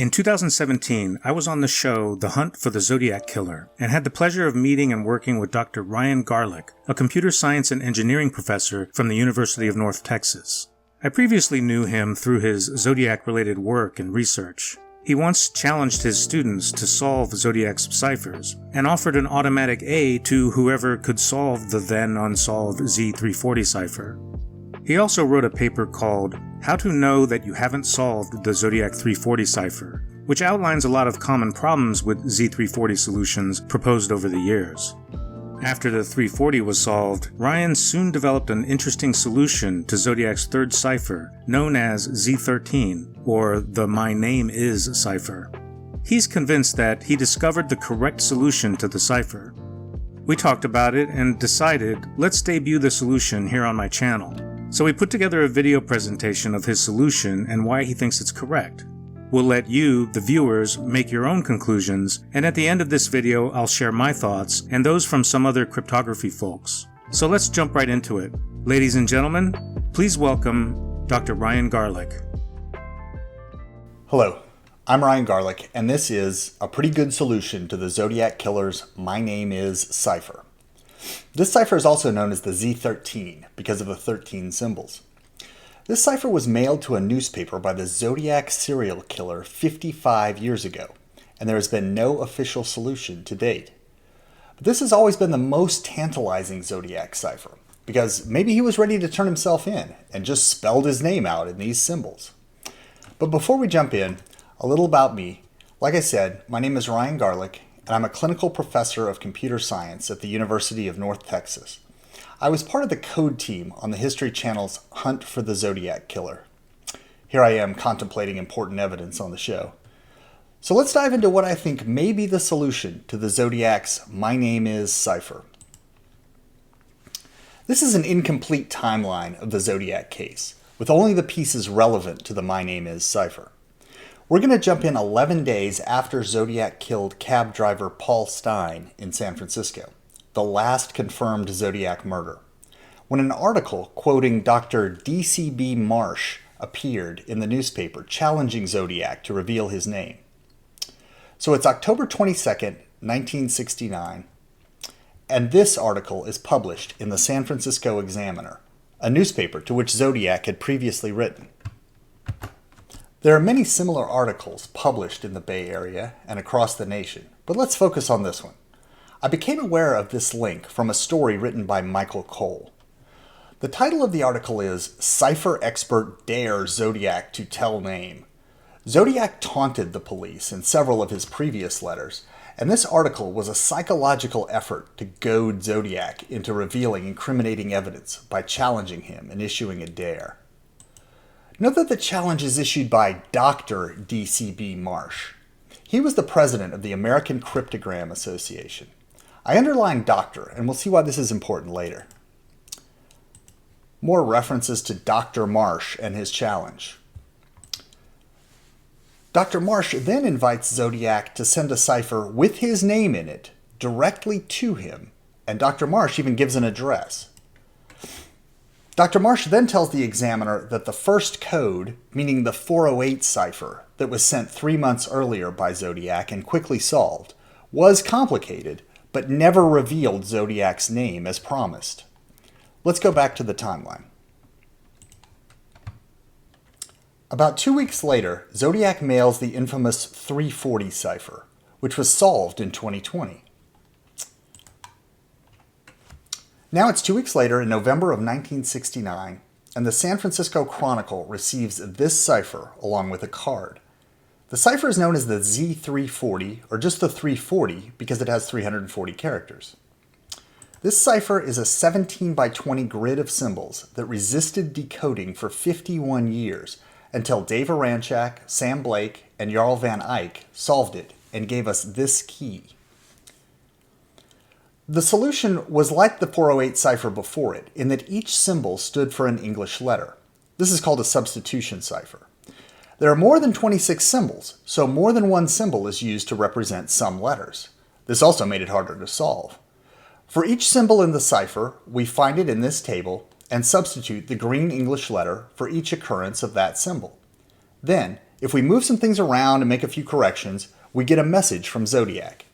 In 2017, I was on the show The Hunt for the Zodiac Killer and had the pleasure of meeting and working with Dr. Ryan Garlick, a computer science and engineering professor from the University of North Texas. I previously knew him through his Zodiac-related work and research. He once challenged his students to solve Zodiac's ciphers and offered an automatic A to whoever could solve the then unsolved Z13 cipher. He also wrote a paper called How to Know That You Haven't Solved the Zodiac 340 Cipher, which outlines a lot of common problems with Z340 solutions proposed over the years. After the 340 was solved, Ryan soon developed an interesting solution to Zodiac's third cipher, known as Z13, or the My Name Is cipher. He's convinced that he discovered the correct solution to the cipher. We talked about it and decided, let's debut the solution here on my channel. So we put together a video presentation of his solution and why he thinks it's correct. We'll let you, the viewers, make your own conclusions, and at the end of this video I'll share my thoughts and those from some other cryptography folks. So let's jump right into it. Ladies and gentlemen, please welcome Dr. Ryan Garlick. Hello, I'm Ryan Garlick, and this is a pretty good solution to the Zodiac Killer's My Name Is cipher. This cipher is also known as the Z13 because of the 13 symbols. This cipher was mailed to a newspaper by the Zodiac serial killer 55 years ago, and there has been no official solution to date. But this has always been the most tantalizing Zodiac cipher, because maybe he was ready to turn himself in and just spelled his name out in these symbols. But before we jump in, a little about me. Like I said, my name is Ryan Garlick, and I'm a clinical professor of computer science at the University of North Texas. I was part of the code team on the History Channel's Hunt for the Zodiac Killer. Here I am contemplating important evidence on the show. So let's dive into what I think may be the solution to the Zodiac's My Name Is cipher. This is an incomplete timeline of the Zodiac case, with only the pieces relevant to the My Name Is cipher. We're going to jump in 11 days after Zodiac killed cab driver Paul Stein in San Francisco, the last confirmed Zodiac murder, when an article quoting Dr. D.C.B. Marsh appeared in the newspaper challenging Zodiac to reveal his name. So it's October 22nd, 1969, and this article is published in the San Francisco Examiner, a newspaper to which Zodiac had previously written. There are many similar articles published in the Bay Area and across the nation, but let's focus on this one. I became aware of this link from a story written by Michael Cole. The title of the article is Cipher Expert Dares Zodiac to Tell Name. Zodiac taunted the police in several of his previous letters, and this article was a psychological effort to goad Zodiac into revealing incriminating evidence by challenging him and issuing a dare. Note that the challenge is issued by Dr. D.C.B. Marsh. He was the president of the American Cryptogram Association. I underline doctor, and we'll see why this is important later. More references to Dr. Marsh and his challenge. Dr. Marsh then invites Zodiac to send a cipher with his name in it directly to him, and Dr. Marsh even gives an address. Dr. Marsh then tells the Examiner that the first code, meaning the 408 cipher that was sent 3 months earlier by Zodiac and quickly solved, was complicated, but never revealed Zodiac's name as promised. Let's go back to the timeline. About 2 weeks later, Zodiac mails the infamous 340 cipher, which was solved in 2020. Now it's 2 weeks later in November of 1969, and the San Francisco Chronicle receives this cipher along with a card. The cipher is known as the Z340, or just the 340 because it has 340 characters. This cipher is a 17 by 20 grid of symbols that resisted decoding for 51 years until Dave Aranchak, Sam Blake, and Jarl Van Eyck solved it and gave us this key. The solution was like the 408 cipher before it, in that each symbol stood for an English letter. This is called a substitution cipher. There are more than 26 symbols, so more than one symbol is used to represent some letters. This also made it harder to solve. For each symbol in the cipher, we find it in this table and substitute the green English letter for each occurrence of that symbol. Then, If we move some things around and make a few corrections, we get a message from Zodiac.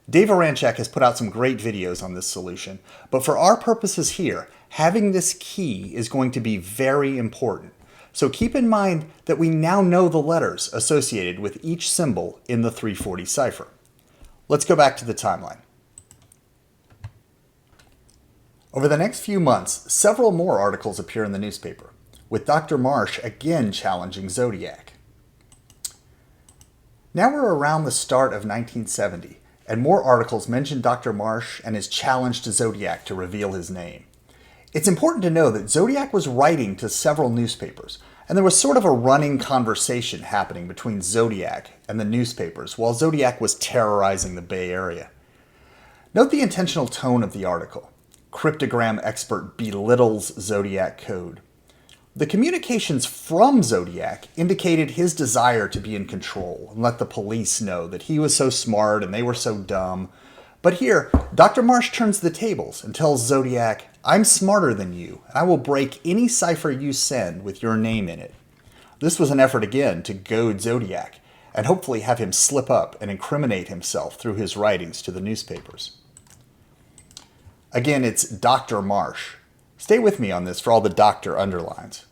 Dave Aranchak has put out some great videos on this solution, but for our purposes here, having this key is going to be very important. So keep in mind that we now know the letters associated with each symbol in the 340 cipher. Let's go back to the timeline. Over the next few months, several more articles appear in the newspaper, with Dr. Marsh again challenging Zodiac. Now we're around the start of 1970, and more articles mention Dr. Marsh and his challenge to Zodiac to reveal his name. It's important to know that Zodiac was writing to several newspapers, and there was sort of a running conversation happening between Zodiac and the newspapers while Zodiac was terrorizing the Bay Area. Note the intentional tone of the article. Cryptogram expert belittles Zodiac code. The communications from Zodiac indicated his desire to be in control and let the police know that he was so smart and they were so dumb. But here, Dr. Marsh turns the tables and tells Zodiac, "I'm smarter than you, and I will break any cipher you send with your name in it." This was an effort again to goad Zodiac and hopefully have him slip up and incriminate himself through his writings to the newspapers. Again, it's Dr. Marsh. Stay with me on this for all the doctor underlines.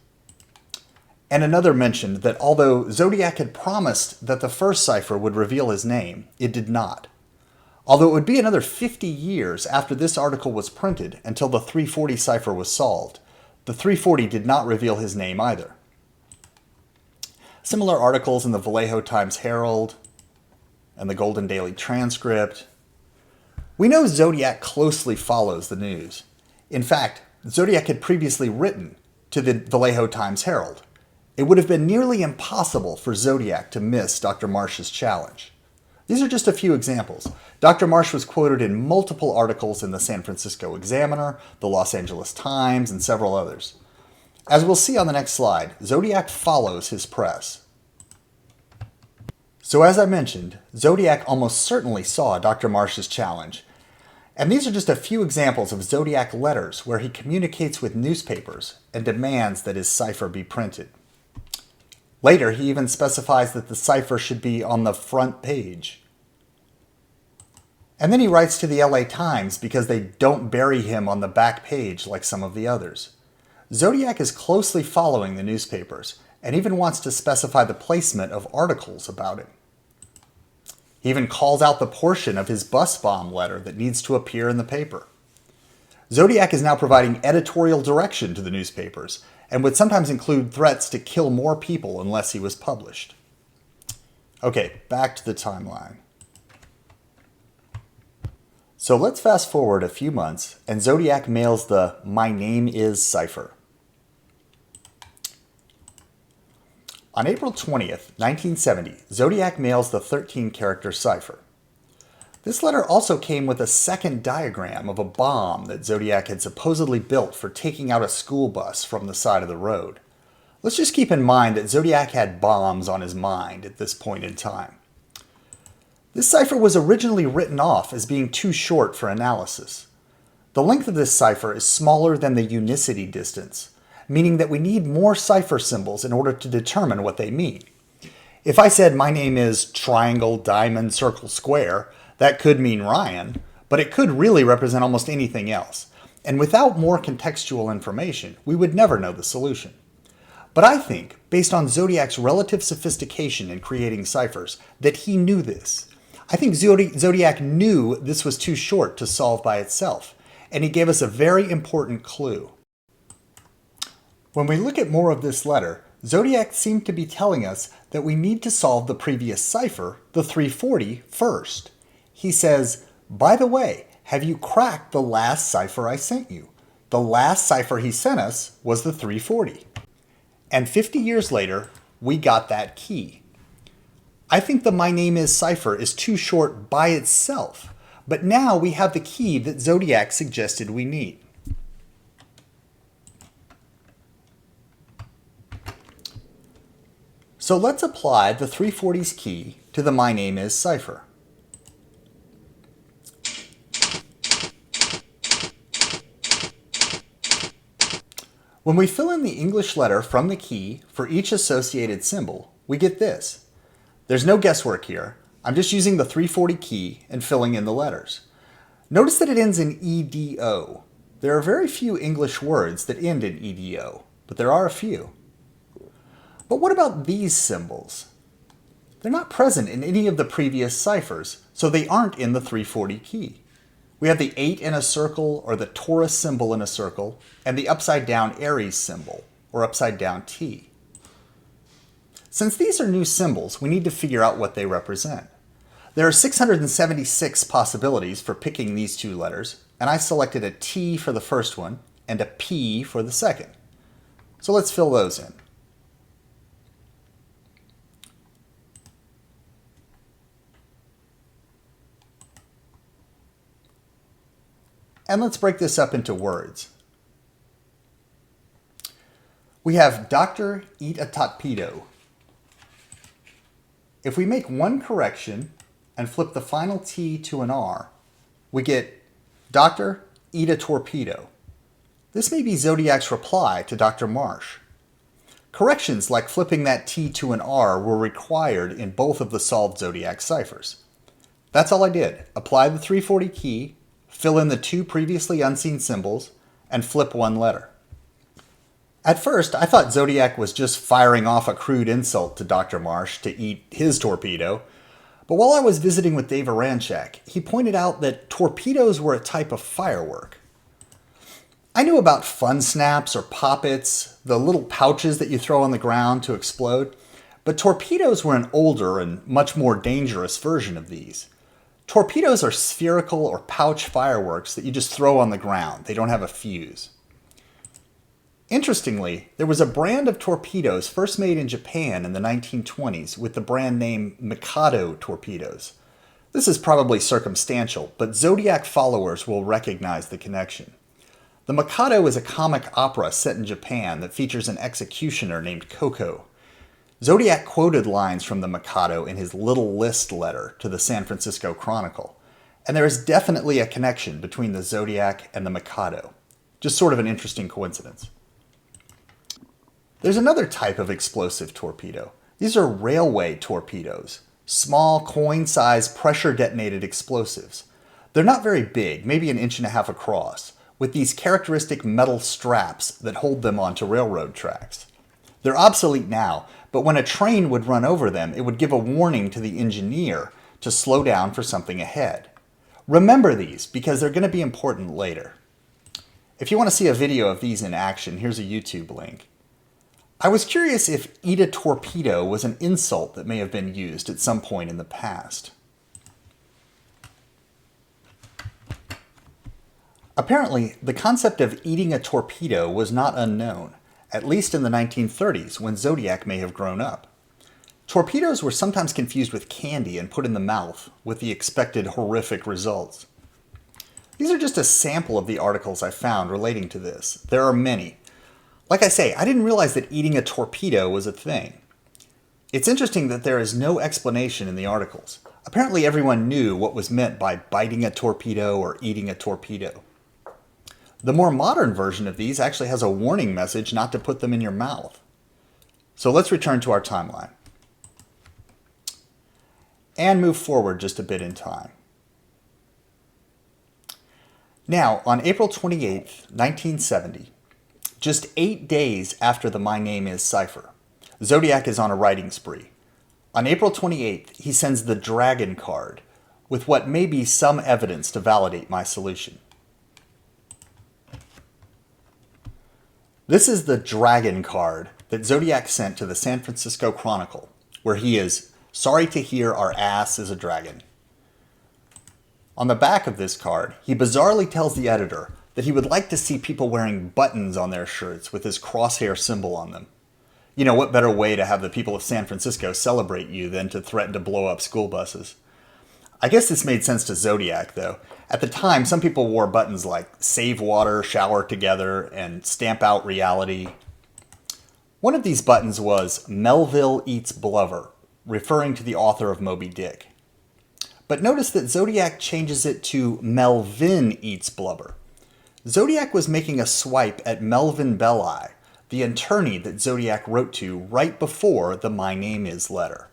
And another mentioned that although Zodiac had promised that the first cipher would reveal his name, it did not. Although it would be another 50 years after this article was printed until the 340 cipher was solved, the 340 did not reveal his name either. Similar articles in the Vallejo Times-Herald and the Golden Daily Transcript. We know Zodiac closely follows the news. In fact, Zodiac had previously written to the Vallejo Times-Herald. It would have been nearly impossible for Zodiac to miss Dr. Marsh's challenge. These are just a few examples. Dr. Marsh was quoted in multiple articles in the San Francisco Examiner, the Los Angeles Times, and several others. As we'll see on the next slide, Zodiac follows his press. So as I mentioned, Zodiac almost certainly saw Dr. Marsh's challenge. And these are just a few examples of Zodiac letters where he communicates with newspapers and demands that his cipher be printed. Later, he even specifies that the cipher should be on the front page. And then he writes to the LA Times because they don't bury him on the back page like some of the others. Zodiac is closely following the newspapers and even wants to specify the placement of articles about him. He even calls out the portion of his bus bomb letter that needs to appear in the paper. Zodiac is now providing editorial direction to the newspapers and would sometimes include threats to kill more people unless he was published. Okay, back to the timeline. So let's fast forward a few months and Zodiac mails the "My Name Is" cipher. On April 20th, 1970, Zodiac mails the 13-character cipher. This letter also came with a second diagram of a bomb that Zodiac had supposedly built for taking out a school bus from the side of the road. Let's just keep in mind that Zodiac had bombs on his mind at this point in time. This cipher was originally written off as being too short for analysis. The length of this cipher is smaller than the unicity distance, meaning that we need more cipher symbols in order to determine what they mean. If I said my name is triangle, diamond, circle, square, that could mean Ryan, but it could really represent almost anything else. And without more contextual information, we would never know the solution. But I think, based on Zodiac's relative sophistication in creating ciphers, that he knew this. I think Zodiac knew this was too short to solve by itself, and he gave us a very important clue. When we look at more of this letter, Zodiac seemed to be telling us that we need to solve the previous cipher, the 340, first. He says, "By the way, have you cracked the last cipher I sent you?" The last cipher he sent us was the 340. And 50 years later, we got that key. I think the "My Name Is" cipher is too short by itself, but now we have the key that Zodiac suggested we need. So let's apply the 340's key to the "My Name Is" cipher. When we fill in the English letter from the key for each associated symbol, we get this. There's no guesswork here. I'm just using the 340 key and filling in the letters. Notice that it ends in EDO. There are very few English words that end in EDO, but there are a few. But what about these symbols? They're not present in any of the previous ciphers, so they aren't in the 340 key. We have the 8 in a circle, or the Taurus symbol in a circle, and the upside down Aries symbol, or upside down T. Since these are new symbols, we need to figure out what they represent. There are 676 possibilities for picking these two letters, and I selected a T for the first one and a P for the second. So let's fill those in. And let's break this up into words. We have Doctor eat a torpedo. If we make one correction and flip the final T to an R, we get Doctor eat a torpedo. This may be Zodiac's reply to Dr. Marsh. Corrections like flipping that T to an R were required in both of the solved Zodiac ciphers. That's all I did. Apply the 340 key, fill in the two previously unseen symbols, and flip one letter. At first, I thought Zodiac was just firing off a crude insult to Dr. Marsh to eat his torpedo, but while I was visiting with Dave Aranchak, he pointed out that torpedoes were a type of firework. I knew about fun snaps or poppets, the little pouches that you throw on the ground to explode, but torpedoes were an older and much more dangerous version of these. Torpedoes are spherical or pouch fireworks that you just throw on the ground. They don't have a fuse. Interestingly, there was a brand of torpedoes first made in Japan in the 1920s with the brand name Mikado torpedoes. This is probably circumstantial, but Zodiac followers will recognize the connection. The Mikado is a comic opera set in Japan that features an executioner named Koko. Zodiac quoted lines from the Mikado in his Little List letter to the San Francisco Chronicle, and there is definitely a connection between the Zodiac and the Mikado. Just sort of an interesting coincidence. There's another type of explosive torpedo. These are railway torpedoes, small coin-sized pressure-detonated explosives. They're not very big, maybe 1.5 inches across, with these characteristic metal straps that hold them onto railroad tracks. They're obsolete now, but when a train would run over them, it would give a warning to the engineer to slow down for something ahead. Remember these, because they're going to be important later. If you want to see a video of these in action, here's a YouTube link. I was curious if eat a torpedo was an insult that may have been used at some point in the past. Apparently, the concept of eating a torpedo was not unknown, at least in the 1930s when Zodiac may have grown up. Torpedoes were sometimes confused with candy and put in the mouth, with the expected horrific results. These are just a sample of the articles I found relating to this. There are many. Like I say, I didn't realize that eating a torpedo was a thing. It's interesting that there is no explanation in the articles. Apparently everyone knew what was meant by biting a torpedo or eating a torpedo. The more modern version of these actually has a warning message not to put them in your mouth. So let's return to our timeline and move forward just a bit in time. Now, on April 28th, 1970, just 8 days after the My Name Is cipher, Zodiac is on a writing spree. On April 28th, he sends the Dragon card with what may be some evidence to validate my solution. This is the Dragon card that Zodiac sent to the San Francisco Chronicle, where he is sorry to hear our ass is a dragon. On the back of this card, he bizarrely tells the editor that he would like to see people wearing buttons on their shirts with his crosshair symbol on them. You know, what better way to have the people of San Francisco celebrate you than to threaten to blow up school buses? I guess this made sense to Zodiac, though. At the time, some people wore buttons like Save Water, Shower Together, and Stamp Out Reality. One of these buttons was Melville Eats Blubber, referring to the author of Moby Dick. But notice that Zodiac changes it to Melvin Eats Blubber. Zodiac was making a swipe at Melvin Belli, the attorney that Zodiac wrote to right before the "My Name Is" letter.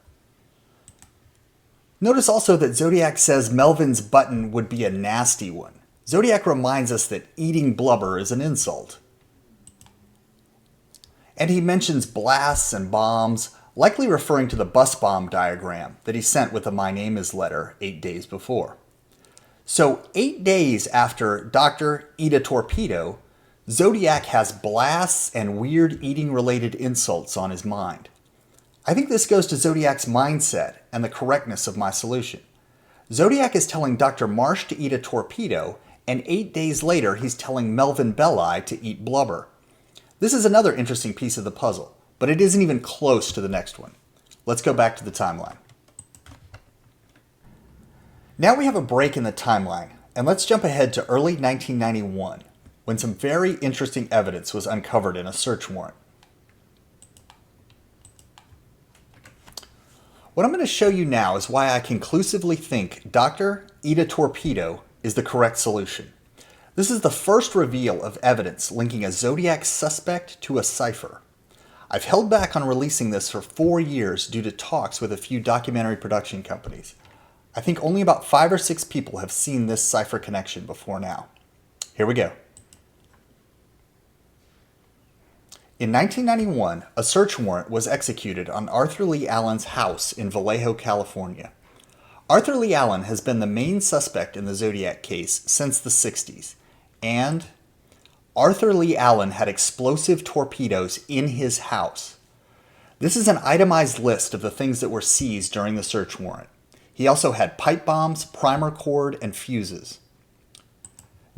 Notice also that Zodiac says Melvin's button would be a nasty one. Zodiac reminds us that eating blubber is an insult. And he mentions blasts and bombs, likely referring to the bus bomb diagram that he sent with the "My Name Is" letter 8 days before. So 8 days after Dr. Eat a Torpedo, Zodiac has blasts and weird eating-related insults on his mind. I think this goes to Zodiac's mindset and the correctness of my solution. Zodiac is telling Dr. Marsh to eat a torpedo, and 8 days later he's telling Melvin Belli to eat blubber. This is another interesting piece of the puzzle, but it isn't even close to the next one. Let's go back to the timeline. Now we have a break in the timeline, and let's jump ahead to early 1991, when some very interesting evidence was uncovered in a search warrant. What I'm going to show you now is why I conclusively think Dr. Eat a Torpedo is the correct solution. This is the first reveal of evidence linking a Zodiac suspect to a cipher. I've held back on releasing this for 4 years due to talks with a few documentary production companies. I think only about 5 or 6 people have seen this cipher connection before now. Here we go. In 1991, a search warrant was executed on Arthur Lee Allen's house in Vallejo, California. Arthur Lee Allen has been the main suspect in the Zodiac case since the 60s, and Arthur Lee Allen had explosive torpedoes in his house. This is an itemized list of the things that were seized during the search warrant. He also had pipe bombs, primer cord, and fuses.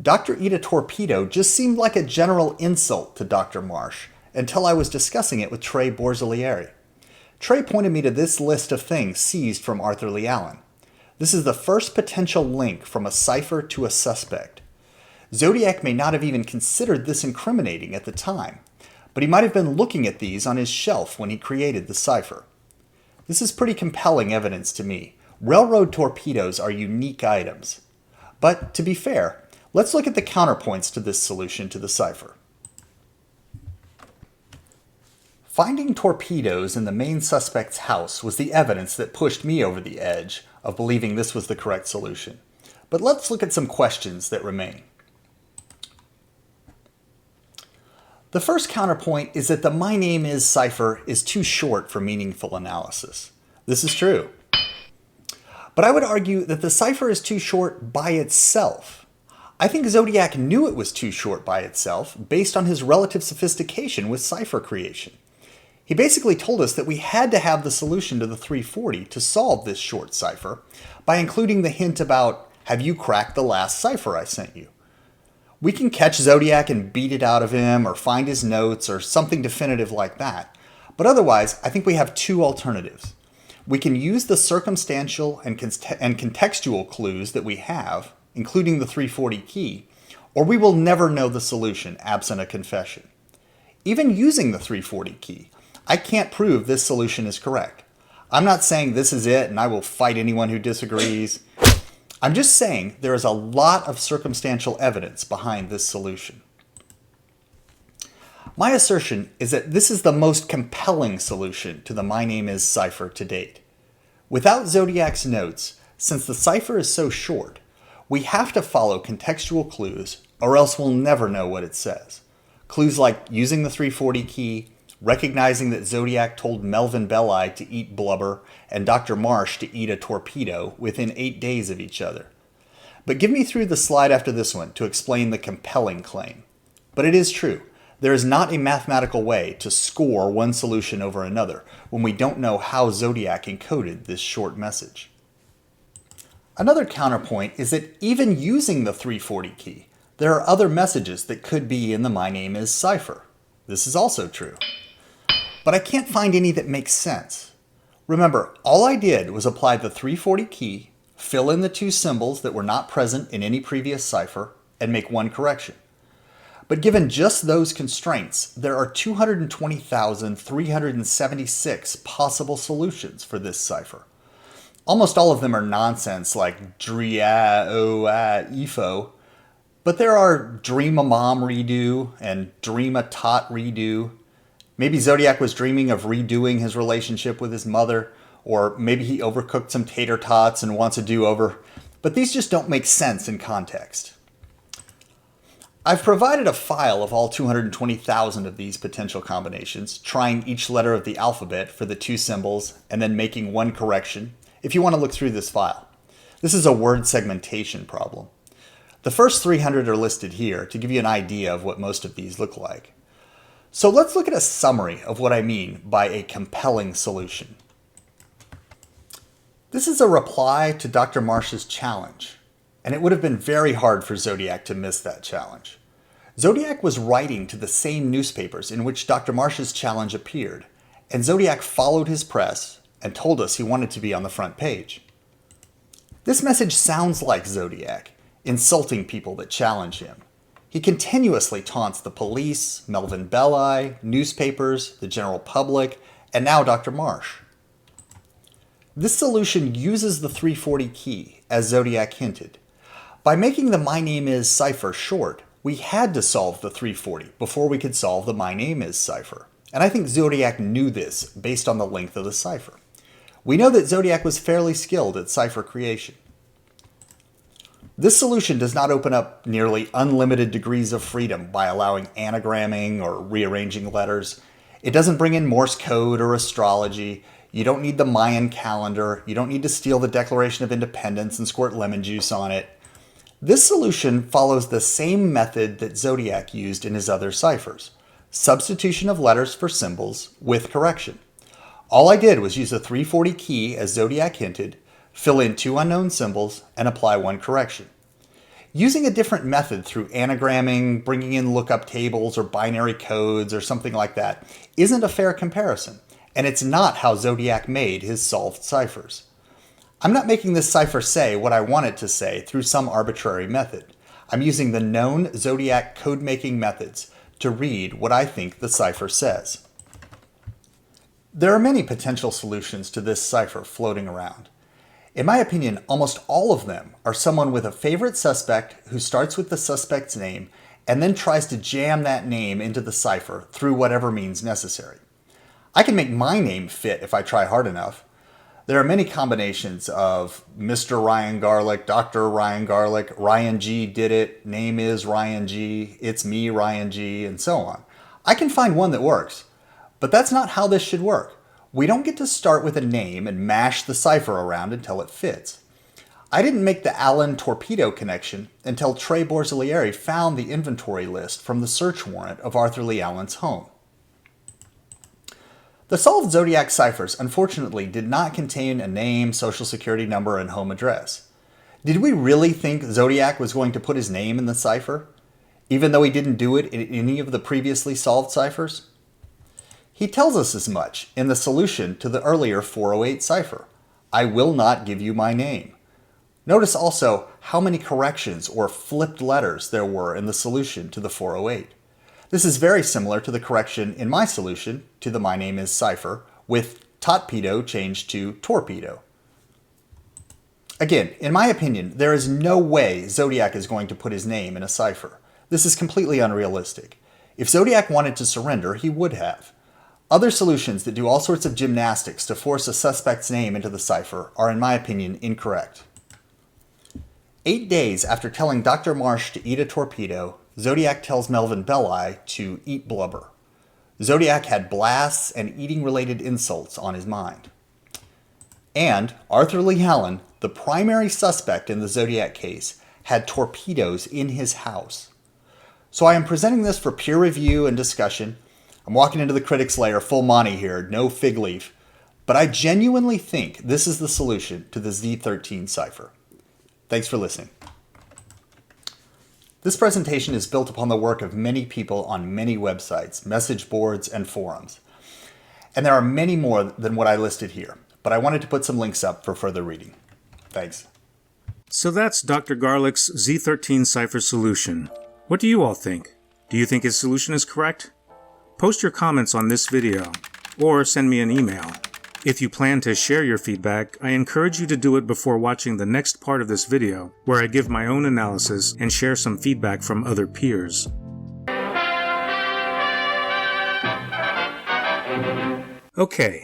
Dr. Eat a Torpedo just seemed like a general insult to Dr. Marsh until I was discussing it with Trey Borzilieri. Trey pointed me to this list of things seized from Arthur Lee Allen. This is the first potential link from a cipher to a suspect. Zodiac may not have even considered this incriminating at the time, but he might have been looking at these on his shelf when he created the cipher. This is pretty compelling evidence to me. Railroad torpedoes are unique items. But to be fair, let's look at the counterpoints to this solution to the cipher. Finding torpedoes in the main suspect's house was the evidence that pushed me over the edge of believing this was the correct solution. But let's look at some questions that remain. The first counterpoint is that the "My Name Is" cipher is too short for meaningful analysis. This is true. But I would argue that the cipher is too short by itself. I think Zodiac knew it was too short by itself based on his relative sophistication with cipher creation. He basically told us that we had to have the solution to the 340 to solve this short cipher by including the hint about, "Have you cracked the last cipher I sent you?" We can catch Zodiac and beat it out of him or find his notes or something definitive like that. But otherwise, I think we have 2 alternatives. We can use the circumstantial and contextual clues that we have, including the 340 key, or we will never know the solution absent a confession. Even using the 340 key, I can't prove this solution is correct. I'm not saying this is it and I will fight anyone who disagrees. I'm just saying there is a lot of circumstantial evidence behind this solution. My assertion is that this is the most compelling solution to the "My Name Is" cipher to date. Without Zodiac's notes, since the cipher is so short, we have to follow contextual clues or else we'll never know what it says. Clues like using the 340 key, recognizing that Zodiac told Melvin Belli to eat blubber and Dr. Marsh to eat a torpedo within 8 days of each other. But give me through the slide after this one to explain the compelling claim. But it is true. There is not a mathematical way to score one solution over another when we don't know how Zodiac encoded this short message. Another counterpoint is that even using the 340 key, there are other messages that could be in the "My Name Is" cipher. This is also true. But I can't find any that make sense. Remember, all I did was apply the 340 key, fill in the 2 symbols that were not present in any previous cipher, and make one correction. But given just those constraints, there are 220,376 possible solutions for this cipher. Almost all of them are nonsense like dria o ifo, but there are dream a mom redo and dream a tot redo, Maybe Zodiac was dreaming of redoing his relationship with his mother, or maybe he overcooked some tater tots and wants a do-over, but these just don't make sense in context. I've provided a file of all 220,000 of these potential combinations, trying each letter of the alphabet for the two symbols and then making one correction, if you want to look through this file. This is a word segmentation problem. The first 300 are listed here to give you an idea of what most of these look like. So let's look at a summary of what I mean by a compelling solution. This is a reply to Dr. Marsh's challenge, and it would have been very hard for Zodiac to miss that challenge. Zodiac was writing to the same newspapers in which Dr. Marsh's challenge appeared, and Zodiac followed his press and told us he wanted to be on the front page. This message sounds like Zodiac, insulting people that challenge him. He continuously taunts the police, Melvin Belli, newspapers, the general public, and now Dr. Marsh. This solution uses the 340 key, as Zodiac hinted. By making the My Name Is cipher short, we had to solve the 340 before we could solve the My Name Is cipher. And I think Zodiac knew this based on the length of the cipher. We know that Zodiac was fairly skilled at cipher creation. This solution does not open up nearly unlimited degrees of freedom by allowing anagramming or rearranging letters. It doesn't bring in Morse code or astrology. You don't need the Mayan calendar. You don't need to steal the Declaration of Independence and squirt lemon juice on it. This solution follows the same method that Zodiac used in his other ciphers: substitution of letters for symbols with correction. All I did was use the 340 key, as Zodiac hinted, fill in two unknown symbols, and apply one correction. Using a different method through anagramming, bringing in lookup tables or binary codes or something like that isn't a fair comparison, and it's not how Zodiac made his solved ciphers. I'm not making this cipher say what I want it to say through some arbitrary method. I'm using the known Zodiac code-making methods to read what I think the cipher says. There are many potential solutions to this cipher floating around. In my opinion, almost all of them are someone with a favorite suspect who starts with the suspect's name and then tries to jam that name into the cipher through whatever means necessary. I can make my name fit if I try hard enough. There are many combinations of Mr. Ryan Garlick, Dr. Ryan Garlick, Ryan G did it, name is Ryan G, it's me Ryan G, and so on. I can find one that works, but that's not how this should work. We don't get to start with a name and mash the cipher around until it fits. I didn't make the Allen torpedo connection until Trey Borzilieri found the inventory list from the search warrant of Arthur Lee Allen's home. The solved Zodiac ciphers unfortunately did not contain a name, social security number, and home address. Did we really think Zodiac was going to put his name in the cipher, even though he didn't do it in any of the previously solved ciphers? He tells us as much in the solution to the earlier 408 cipher. I will not give you my name. Notice also how many corrections or flipped letters there were in the solution to the 408. This is very similar to the correction in my solution to the My Name Is cipher, with torpedo changed to torpedo. Again, in my opinion, there is no way Zodiac is going to put his name in a cipher. This is completely unrealistic. If Zodiac wanted to surrender, he would have. Other solutions that do all sorts of gymnastics to force a suspect's name into the cipher are, in my opinion, incorrect. 8 days after telling Dr. Marsh to eat a torpedo, Zodiac tells Melvin Belli to eat blubber. Zodiac had blasts and eating-related insults on his mind. And Arthur Lee Allen, the primary suspect in the Zodiac case, had torpedoes in his house. So I am presenting this for peer review and discussion. I'm walking into the critics' lair full Monty here, no fig leaf. But I genuinely think this is the solution to the Z13 cipher. Thanks for listening. This presentation is built upon the work of many people on many websites, message boards, and forums. And there are many more than what I listed here, but I wanted to put some links up for further reading. Thanks. So that's Dr. Garlick's Z13 cipher solution. What do you all think? Do you think his solution is correct? Post your comments on this video, or send me an email. If you plan to share your feedback, I encourage you to do it before watching the next part of this video, where I give my own analysis and share some feedback from other peers. Okay,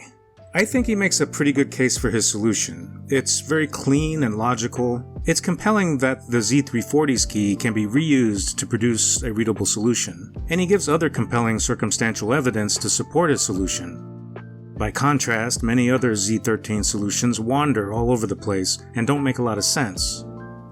I think he makes a pretty good case for his solution. It's very clean and logical. It's compelling that the Z340's key can be reused to produce a readable solution, and he gives other compelling circumstantial evidence to support his solution. By contrast, many other Z13 solutions wander all over the place and don't make a lot of sense.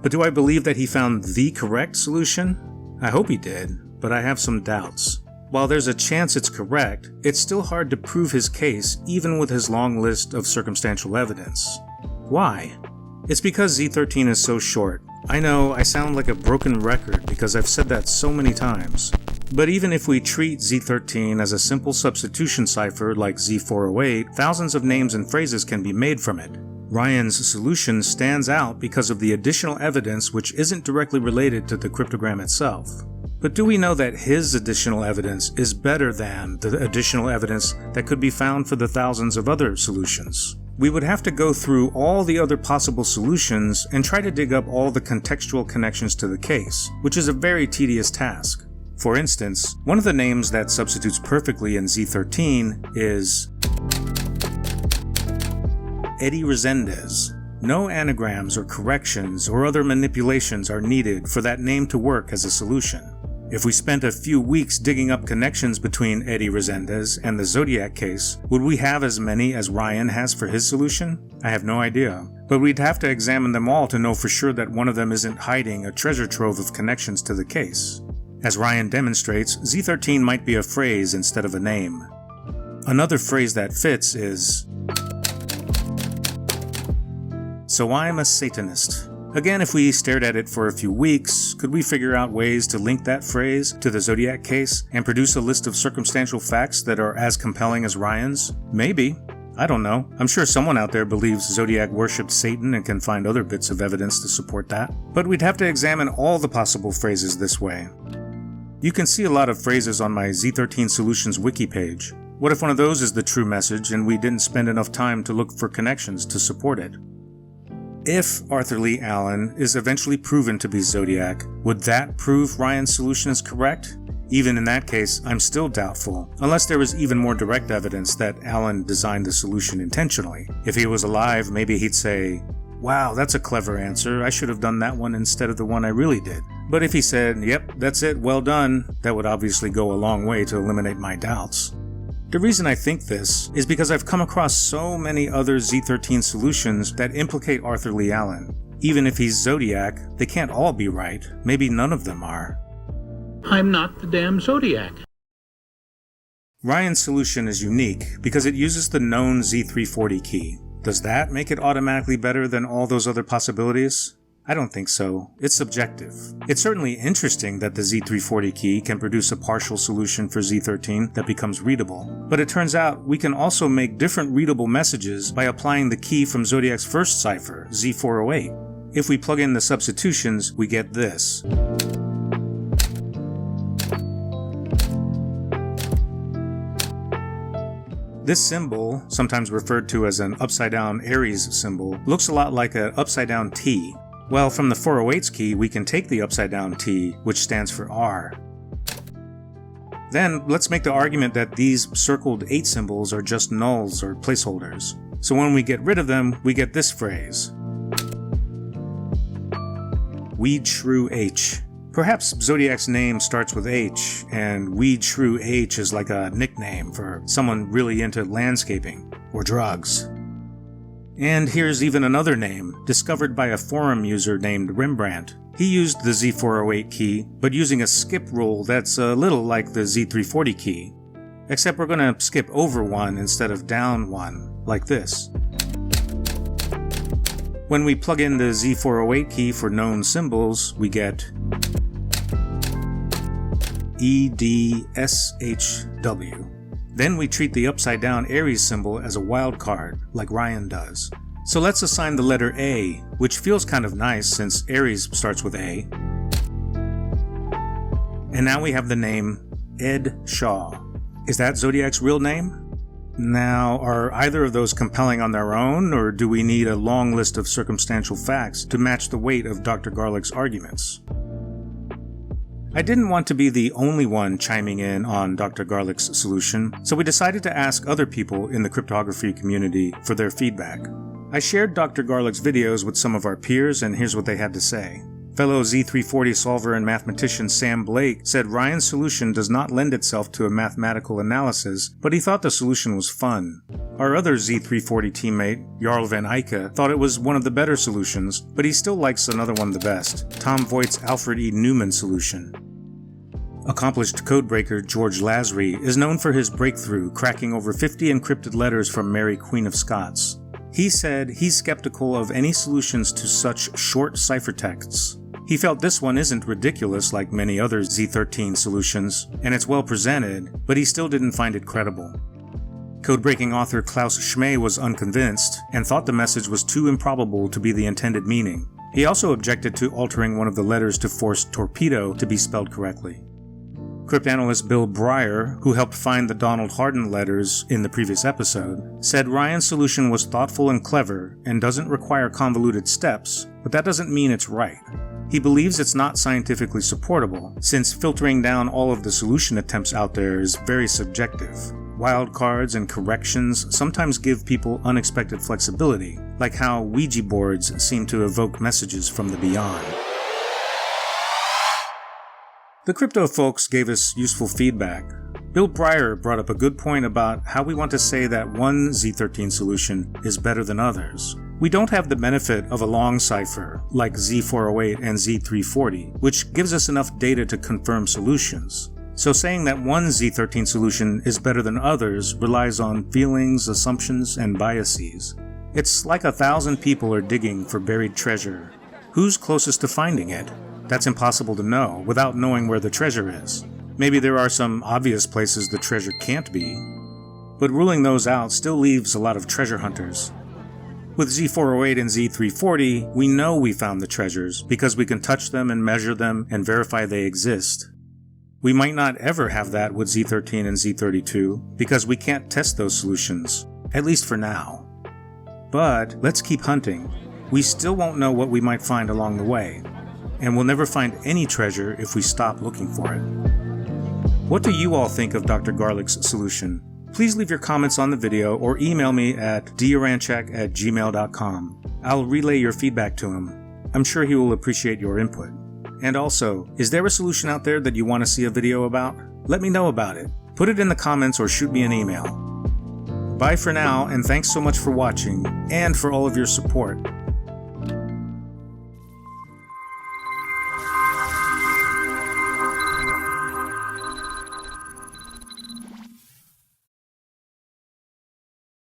But do I believe that he found the correct solution? I hope he did, but I have some doubts. While there's a chance it's correct, it's still hard to prove his case even with his long list of circumstantial evidence. Why? It's because Z13 is so short. I know I sound like a broken record because I've said that so many times. But even if we treat Z13 as a simple substitution cipher like Z408, thousands of names and phrases can be made from it. Ryan's solution stands out because of the additional evidence which isn't directly related to the cryptogram itself. But do we know that his additional evidence is better than the additional evidence that could be found for the thousands of other solutions? We would have to go through all the other possible solutions and try to dig up all the contextual connections to the case, which is a very tedious task. For instance, one of the names that substitutes perfectly in Z13 is Eddie Resendez. No anagrams or corrections or other manipulations are needed for that name to work as a solution. If we spent a few weeks digging up connections between Eddie Resendez and the Zodiac case, would we have as many as Ryan has for his solution? I have no idea, but we'd have to examine them all to know for sure that one of them isn't hiding a treasure trove of connections to the case. As Ryan demonstrates, Z13 might be a phrase instead of a name. Another phrase that fits is, "So I'm a Satanist." Again, if we stared at it for a few weeks, could we figure out ways to link that phrase to the Zodiac case and produce a list of circumstantial facts that are as compelling as Ryan's? Maybe. I don't know. I'm sure someone out there believes Zodiac worshipped Satan and can find other bits of evidence to support that. But we'd have to examine all the possible phrases this way. You can see a lot of phrases on my Z13 Solutions wiki page. What if one of those is the true message and we didn't spend enough time to look for connections to support it? If Arthur Lee Allen is eventually proven to be Zodiac, would that prove Ryan's solution is correct? Even in that case, I'm still doubtful, unless there was even more direct evidence that Allen designed the solution intentionally. If he was alive, maybe he'd say, "Wow, that's a clever answer, I should have done that one instead of the one I really did." But if he said, "Yep, that's it, well done," that would obviously go a long way to eliminate my doubts. The reason I think this is because I've come across so many other Z13 solutions that implicate Arthur Lee Allen. Even if he's Zodiac, they can't all be right. Maybe none of them are. I'm not the damn Zodiac. Ryan's solution is unique because it uses the known Z340 key. Does that make it automatically better than all those other possibilities? I don't think so. It's subjective. It's certainly interesting that the Z340 key can produce a partial solution for Z13 that becomes readable, but it turns out we can also make different readable messages by applying the key from Zodiac's first cipher, Z408. If we plug in the substitutions, we get this. This symbol, sometimes referred to as an upside-down Aries symbol, looks a lot like an upside-down T. Well, from the 408's key, we can take the upside-down T, which stands for R. Then, let's make the argument that these circled 8 symbols are just nulls or placeholders. So when we get rid of them, we get this phrase. Weed Shrew H. Perhaps Zodiac's name starts with H, and Weed Shrew H is like a nickname for someone really into landscaping or drugs. And here's even another name, discovered by a forum user named Rembrandt. He used the Z408 key, but using a skip rule that's a little like the Z340 key. Except we're going to skip over one instead of down one, like this. When we plug in the Z408 key for known symbols, we get EDSHW. Then we treat the upside-down Aries symbol as a wild card, like Ryan does. So let's assign the letter A, which feels kind of nice since Aries starts with A. And now we have the name Ed Shaw. Is that Zodiac's real name? Now, are either of those compelling on their own, or do we need a long list of circumstantial facts to match the weight of Dr. Garlick's arguments? I didn't want to be the only one chiming in on Dr. Garlick's solution, so we decided to ask other people in the cryptography community for their feedback. I shared Dr. Garlick's videos with some of our peers, and here's what they had to say. Fellow Z340 solver and mathematician Sam Blake said Ryan's solution does not lend itself to a mathematical analysis, but he thought the solution was fun. Our other Z340 teammate, Jarl van Eyck, thought it was one of the better solutions, but he still likes another one the best, Tom Voigt's Alfred E. Newman solution. Accomplished codebreaker George Lasry is known for his breakthrough cracking over 50 encrypted letters from Mary Queen of Scots. He said he's skeptical of any solutions to such short ciphertexts. He felt this one isn't ridiculous like many other Z13 solutions, and it's well presented, but he still didn't find it credible. Codebreaking author Klaus Schmey was unconvinced and thought the message was too improbable to be the intended meaning. He also objected to altering one of the letters to force torpedo to be spelled correctly. Cryptanalyst Bill Breyer, who helped find the Donald Hardin letters in the previous episode, said Ryan's solution was thoughtful and clever and doesn't require convoluted steps, but that doesn't mean it's right. He believes it's not scientifically supportable, since filtering down all of the solution attempts out there is very subjective. Wildcards and corrections sometimes give people unexpected flexibility, like how Ouija boards seem to evoke messages from the beyond. The crypto folks gave us useful feedback. Bill Breyer brought up a good point about how we want to say that one Z13 solution is better than others. We don't have the benefit of a long cipher, like Z408 and Z340, which gives us enough data to confirm solutions. So saying that one Z13 solution is better than others relies on feelings, assumptions, and biases. It's like 1,000 people are digging for buried treasure. Who's closest to finding it? That's impossible to know without knowing where the treasure is. Maybe there are some obvious places the treasure can't be, but ruling those out still leaves a lot of treasure hunters. With Z408 and Z340, we know we found the treasures because we can touch them and measure them and verify they exist. We might not ever have that with Z13 and Z32 because we can't test those solutions, at least for now. But let's keep hunting. We still won't know what we might find along the way, and we'll never find any treasure if we stop looking for it. What do you all think of Dr. Garlick's solution? Please leave your comments on the video or email me at duranchek@gmail.com. I'll relay your feedback to him. I'm sure he will appreciate your input. And also, is there a solution out there that you want to see a video about? Let me know about it. Put it in the comments or shoot me an email. Bye for now, and thanks so much for watching and for all of your support.